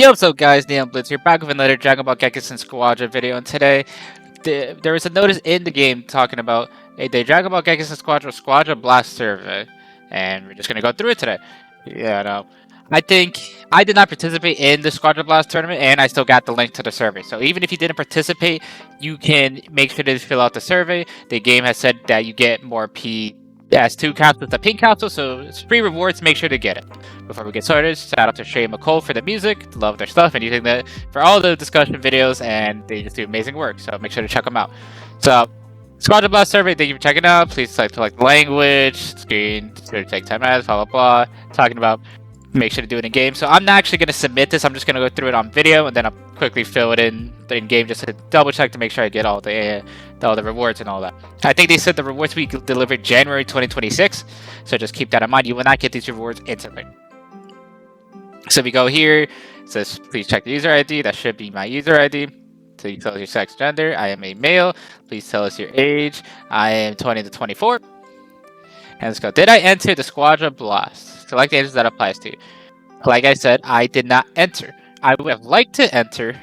Yo, what's up guys, Neon Blitz here, back with another Dragon Ball Gekishin Squadra video, and today there was a notice in the game talking about the Dragon Ball Gekishin Squadra Blast survey, and we're just gonna go through it today. Yeah, no. I think I did not participate in the Squadra Blast tournament, and I still got the link to the survey. So even if you didn't participate, you can make sure to fill out the survey. The game has said that you get more PS2 capsules, the pink capsule, so it's free rewards. Make sure to get it. Before we get started, shout out to Shay and McCole for the music. Love their stuff and using that for all the discussion videos, and they just do amazing work. So make sure to check them out. So, Squadra Blast survey, thank you for checking out. Please select the language, screen, it's going to take 10 minutes, blah blah blah. Talking about make sure to do it in game. So I'm not actually going to submit this. I'm just going to go through it on video, and then I'll quickly fill it in game just to double check to make sure I get all the rewards and all that. I think they said the rewards will be delivered January 2026. So just keep that in mind. You will not get these rewards instantly. So we go here. It says please check the user ID. That should be my user ID. So you tell us your sex, gender. I am a male. Please tell us your age. I am 20 to 24. And let's go. Did I enter the Squadra Blast? Select the answers that applies to you. Like I said, I did not enter. I would have liked to enter,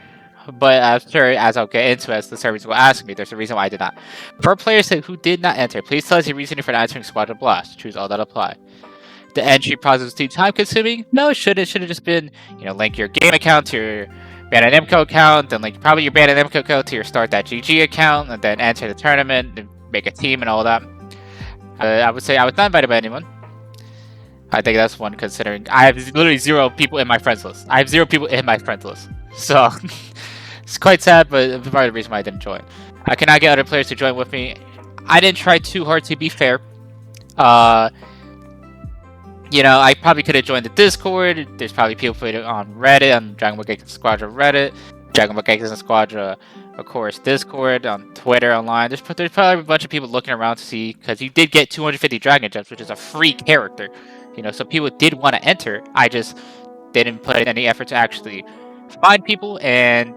but I'm sure as I'll get into it, as the service will ask me, there's a reason why I did not. For players who did not enter, please tell us your reasoning for not entering Squadra Blast. Choose all that apply. The entry process was too time consuming? No, it should have just been, link your game account to your Bandai Namco account, then link probably your Bandai Namco account to your Start.gg account, and then enter the tournament and make a team and all that. I would say I was not invited by anyone. I think that's one considering I have literally 0 people in my friends list. I have 0 people in my friends list. So it's quite sad, but it's part of the reason why I didn't join. I cannot get other players to join with me. I didn't try too hard to be fair. I probably could have joined the Discord. There's probably people putting it on Reddit, on Dragon Ball Gekishin Squadra Reddit, Dragon Ball Gekishin Squadra, of course, Discord, on Twitter, online. There's probably a bunch of people looking around to see, because you did get 250 Dragon Gems, which is a free character. So people did want to enter. I just didn't put in any effort to actually find people, and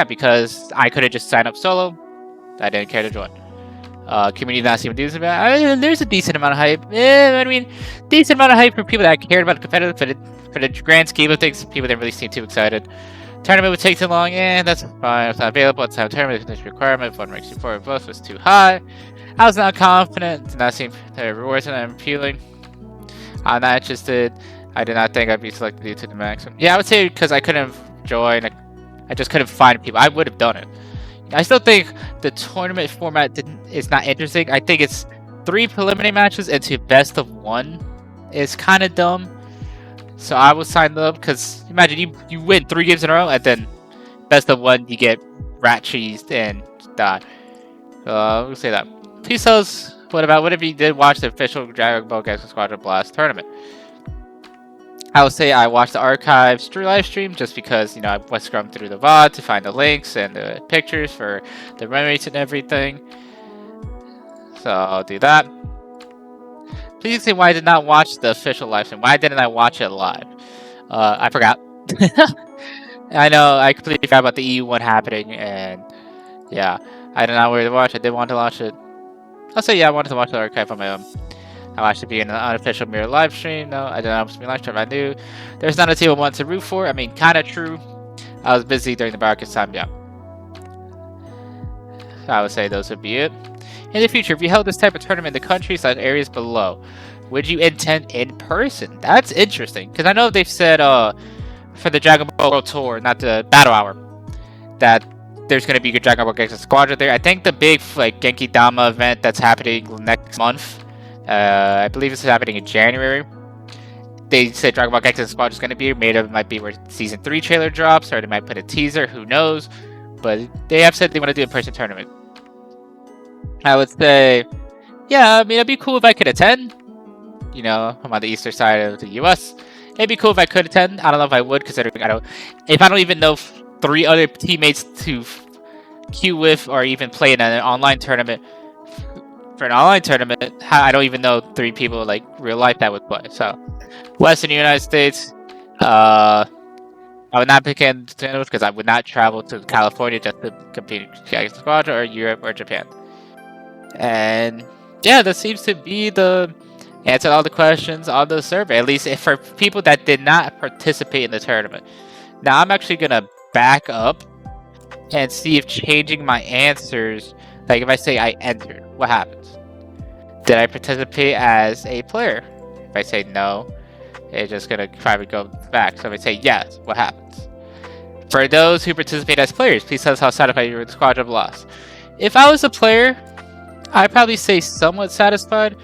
because I could have just signed up solo, I didn't care to join. Community not seem decent about. There's a decent amount of hype. Decent amount of hype for people that cared about competitive, for the grand scheme of things, people didn't really seem too excited. Tournament would take too long, that's fine. It's not available at the time. Tournament finish requirement. If one ranks before both was too high. I was not confident. Did not seem the rewards and I'm appealing. I'm not interested. I did not think I'd be selected due to the maximum. Yeah, I would say because I couldn't join. I just couldn't find people. I would have done it. I still think the tournament format is not interesting. I think it's 3 preliminary matches into best of 1 is kind of dumb. So I would sign up because imagine you win 3 games in a row and then best of 1 you get rat cheesed and die. We'll say that. Please tell us what if you did watch the official Dragon Ball Gekishin Squadra Blast tournament. I would say I watched the archives live stream just because I was scrolling through the VOD to find the links and the pictures for the run rates and everything. So I'll do that. Please explain why I did not watch the official live stream. Why didn't I watch it live? I forgot. I know I completely forgot about the EU one happening, and yeah, I did not want to watch. I did want to watch it. I'll say I wanted to watch the archive on my own. I watched it be an unofficial mirror live stream. No, I didn't want to be live stream. I knew there's not a team I wanted to root for. I mean, kind of true. I was busy during the broadcast time. Yeah, I would say those would be it. In the future, if you held this type of tournament in the countries/areas below, would you attend in person? That's interesting because I know they've said for the Dragon Ball World Tour, not the Battle Hour, that there's going to be a Dragon Ball Gekishin Squadra there. I think the big Genki Dama event that's happening next month. I believe it's happening in January. They said Dragon Ball Gekishin Squadra is going to be made of. It might be where Season 3 trailer drops, or they might put a teaser. Who knows? But they have said they want to do a in-person tournament. I would say, yeah. I mean, it'd be cool if I could attend. I'm on the eastern side of the U.S. It'd be cool if I could attend. I don't know if I would, considering if I don't even know 3 other teammates to queue with or even play in an online tournament. For an online tournament, I don't even know 3 people real life that would play. So, Western United States, I would not pick in because I would not travel to California just to compete in Gekishin Squadra or Europe or Japan. And yeah, that seems to be the answer to all the questions on the survey. At least for people that did not participate in the tournament. Now I'm actually gonna back up and see if changing my answers, like if I say I entered, what happens? Did I participate as a player? If I say no, it's just gonna probably go back. So if I say yes, what happens? For those who participate as players, please tell us how satisfied you were with the Squadra Blast. If I was a player, I'd probably say somewhat satisfied,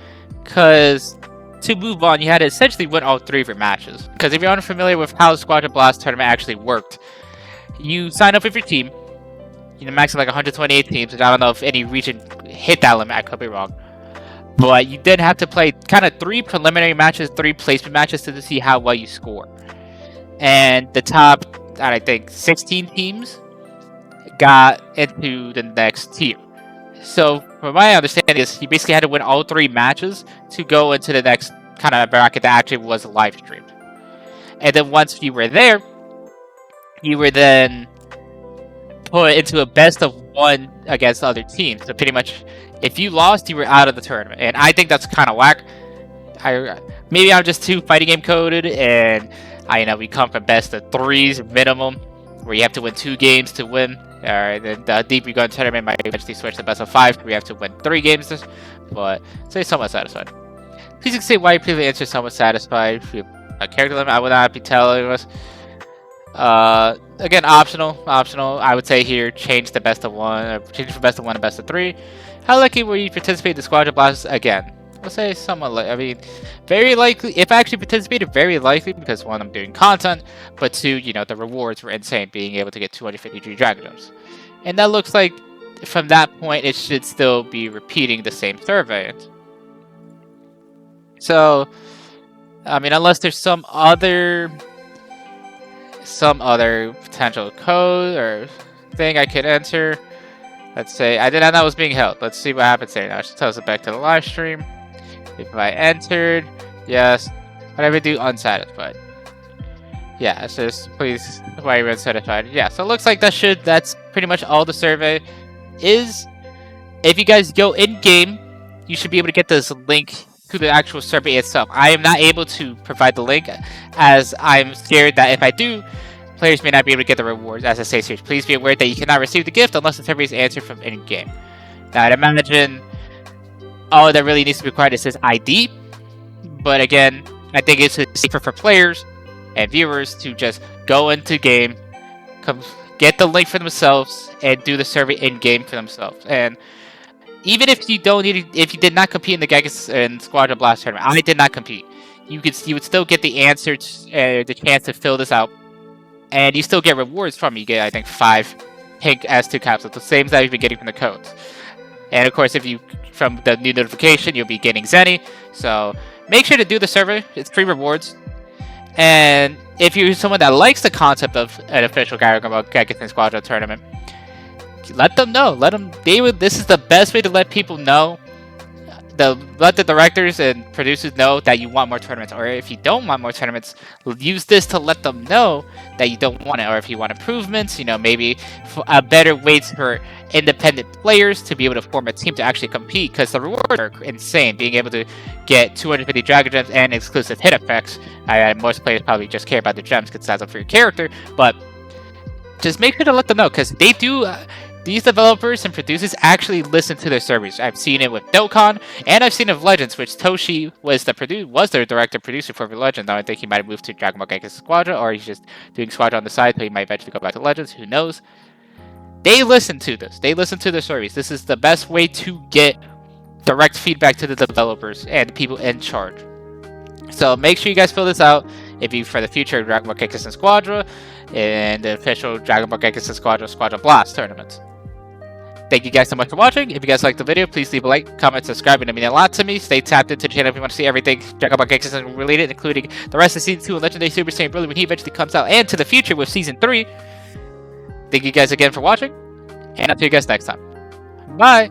because to move on, you had to essentially win all 3 of your matches. Because if you're unfamiliar with how the Squadra Blast tournament actually worked, you sign up with your team, max of like 128 teams, and I don't know if any region hit that limit, I could be wrong. But you then have to play kind of 3 preliminary matches, 3 placement matches to see how well you score. And the top, I think, 16 teams got into the next tier. So, from my understanding, is you basically had to win all 3 matches to go into the next kind of bracket that actually was live streamed. And then once you were there, you were then put into a best of 1 against other teams. So pretty much, if you lost, you were out of the tournament. And I think that's kind of whack. Maybe I'm just too fighting game coded, and we come from best of 3s minimum, where you have to win 2 games to win. Alright, then the deeper you go in the tournament, might eventually switch to best of 5, where you have to win 3 games. But say somewhat satisfied. Please say why you previously answered somewhat satisfied. A character limit, I would not be telling us. Again, optional. I would say here, change the best of 1, or change from best of 1 to best of 3. How lucky were you to participate in the Squadra Blast again? I'll say somewhat. Very likely. If I actually participated, very likely, because 1, I'm doing content, but 2, the rewards were insane, being able to get 253 Dragon Gems. And that looks like, from that point, it should still be repeating the same survey. So, unless there's some other potential code or thing I could enter. Let's say I did not know it was being held. Let's see what happens there now. It should tell us back to the live stream. If I entered, yes. Whatever do unsatisfied. Yeah, so just please why you're unsatisfied. Yeah, so it looks like that's pretty much all the survey is. If you guys go in game, you should be able to get this link to the actual survey itself. I am not able to provide the link, as I'm scared that if I do, players may not be able to get the rewards. As I say here, please be aware that you cannot receive the gift unless the survey is answered from in-game. Now, I'd imagine all that really needs to be required is this ID, but again, I think it's safer for players and viewers to just go into game, get the link for themselves, and do the survey in-game for themselves. And even if you did not compete in the Gekishin Squadra Blast tournament, I did not compete. You would still get the answer, the chance to fill this out, and you still get rewards from it. You get, I think, 5 pink S2 capsules, the same that you've been getting from the codes. And of course, from the new notification, you'll be getting Zenny. So make sure to do the survey. It's free rewards. And if you're someone that likes the concept of an official Dragon Ball Gekishin Squadra tournament, let them know. This is the best way to let people know. Let the directors and producers know that you want more tournaments, or if you don't want more tournaments, use this to let them know that you don't want it, or if you want improvements, maybe a better way for independent players to be able to form a team to actually compete, because the rewards are insane. Being able to get 250 Dragon Gems and exclusive hit effects. Most players probably just care about the gems because that's up for your character, but just make sure to let them know, because they do. These developers and producers actually listen to their servers. I've seen it with Dokkan, and I've seen it with Legends, which Toshi was their director producer for Legends. Now I think he might have moved to Dragon Ball Gekishin Squadra, or he's just doing Squadra on the side, so he might eventually go back to Legends. Who knows? They listen to this. They listen to their surveys. This is the best way to get direct feedback to the developers and the people in charge. So make sure you guys fill this out for the future Dragon Ball Gekishin Squadra and the official Dragon Ball Gekishin Squadra Squadra Blast tournaments. Thank you guys so much for watching. If you guys liked the video, please leave a like, comment, subscribe. It means a lot to me. Stay tapped into the channel if you want to see everything Dragon Ball Gekishin related, including the rest of Season 2 and Legendary Super Saiyan Broly when he eventually comes out, and to the future with Season 3. Thank you guys again for watching, and I'll see you guys next time. Bye!